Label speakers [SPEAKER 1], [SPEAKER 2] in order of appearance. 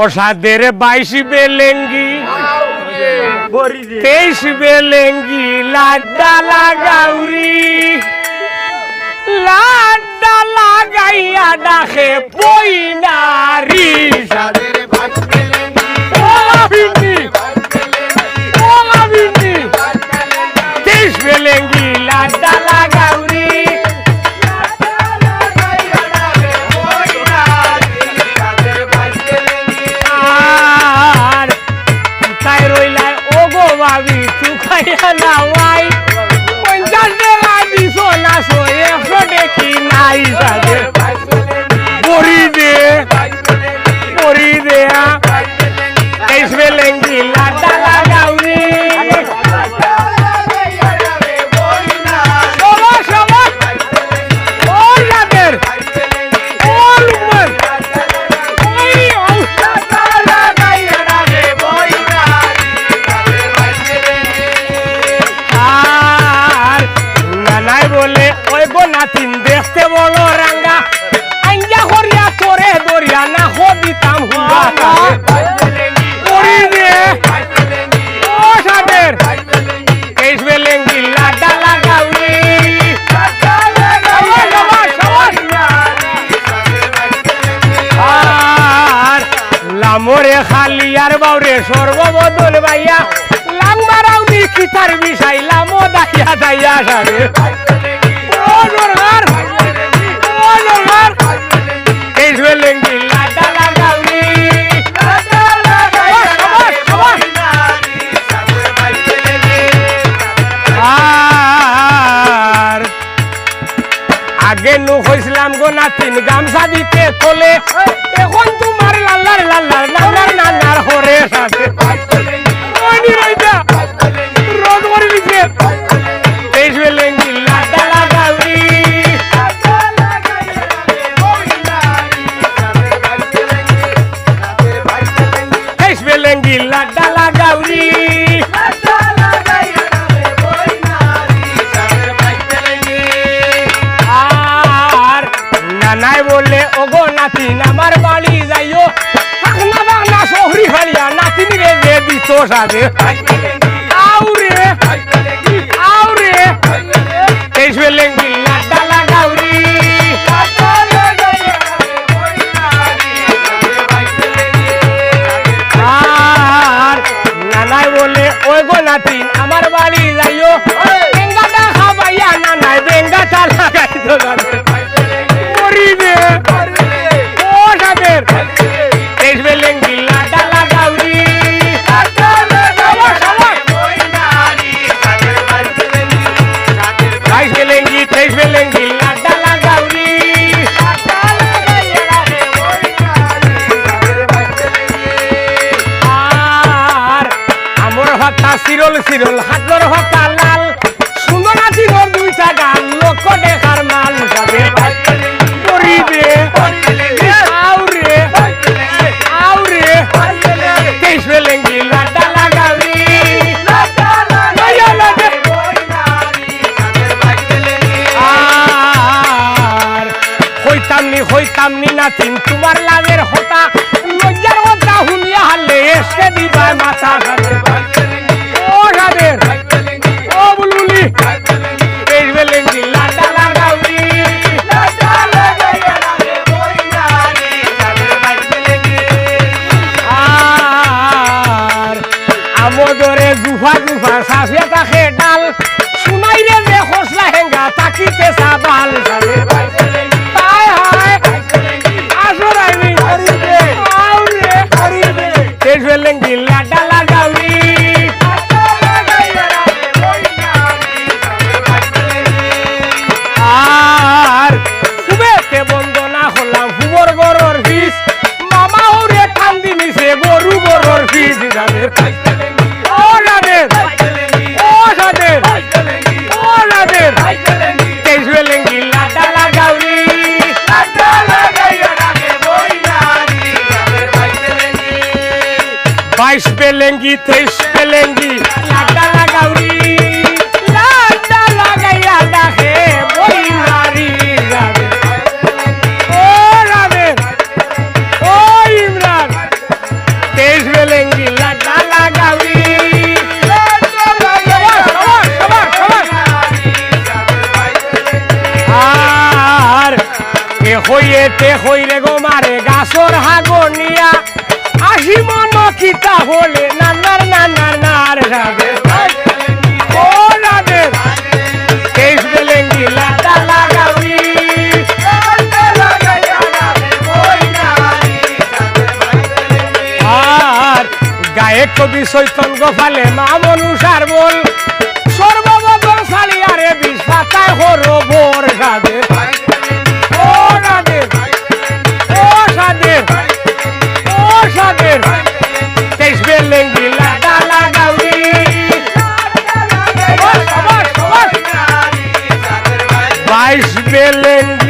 [SPEAKER 1] ওষাদের 22 বেলেঙ্গি 23 বেলেঙ্গি লাড্ডা লাগাউরি লাড্ডা লাগাইয়া ডাকে পইনারি সাদের 22 বেলেঙ্গি ওলা ভিন্ডি 23 বেলেঙ্গি লাড্ডা লাগাউরি ভাবি তু খাইয়া নাওয়াই 50 টাকা দিছ না 100 দেখি নাই সাজে পরি দে 23 বেলেঙ্গি লাড্ডা লাগাউরি নাতিন দেখতে বলো রাঙ্গা আঞ্জা করিয়া তোরে দরিয়া না হবিতাম হুঙ্গা করি দে ও সাদের 23 বেলেঙ্গি লাড্ডা লাগাউরি আর লামরে খালি আর বাউরে সর্ববদল বাইয়া লাংবারাও নি কিতার বিষাই লামো দাইয়া দাইয়া সাদের আগে নু হইছিলাম গো নাতিন গামছা দিতে তোলে এখন তোমার লাল্লার লাল্লার নানার নানার হরে সাথে রোদ করে দিছে 23 বেলেঙ্গি লাড্ডা লাগাউরি 23 বেলেঙ্গি লাড্ডা লাগাউরি নাই বললে ওগো নাতিন আমার বাড়ি যাইও থাকনা বাংলা শহরি হারিয়া নাতিন রে দে দিত সাথে আউরে 23 বেলেঙ্গি লাড্ডা লাগাউরি আর নানাই বলে ওই গো নাতিন আমার বাড়ি যাইও বেঙ্গাটা খাবাইয়া নানাই বেঙ্গাটা লাগাইতো সাথে সিরল সিরল হাতর হতা লাল সুন্দর নাতির দুইটা গান লোক দেখার মাল হিসাবে করি দে আউরে 23 বেলেঙ্গি লাড্ডা লাগাউরি আর হইতাম নি নাতিন তোমার লাভের হতা লজ্জার কথা শুনিয়া হারলে এসে দিবা মাথা সাথে আমদরে জুফা জুফা সাসে তাকে ডাল শুনাই রে যে খসলা হেঙ্গা তাকিতে সাবাল সাথে তাই হয় আসর আইনি আউরে 23 বেলেঙ্গি লাড্ডা লাগাউরি আর খুবেতে বন্দনা হলাম হুবর গরর ফিস মামা ওরে ঠান্দি মিশে গরু গরর ফিস যাদের বেলেঙ্গি 23 বেলেঙ্গি লাড্ডা লাগাউরি লাড্ডা লাগাইয়া ডাকে বইনারি রাবে ও রাবে ও ইমরান হইয়েতে হইরে গো মারে গাছর হাগনিয়া আহি মন কিতা হলে নানার নানার নার রাধে ও রাধে কেস বেলেঙ্গি লাটা লাগাবি আর গায়ক কবি চৈতন গোপালে মা মনুষার বল সর্ববদল সালিয়ারে বিষ পাতায় হরবর রাধে ও রাধে ও সাদের ও সাদের কেস বেলেঙ্গি লাটা লাগাবি বাইশ বেলেঙ্গি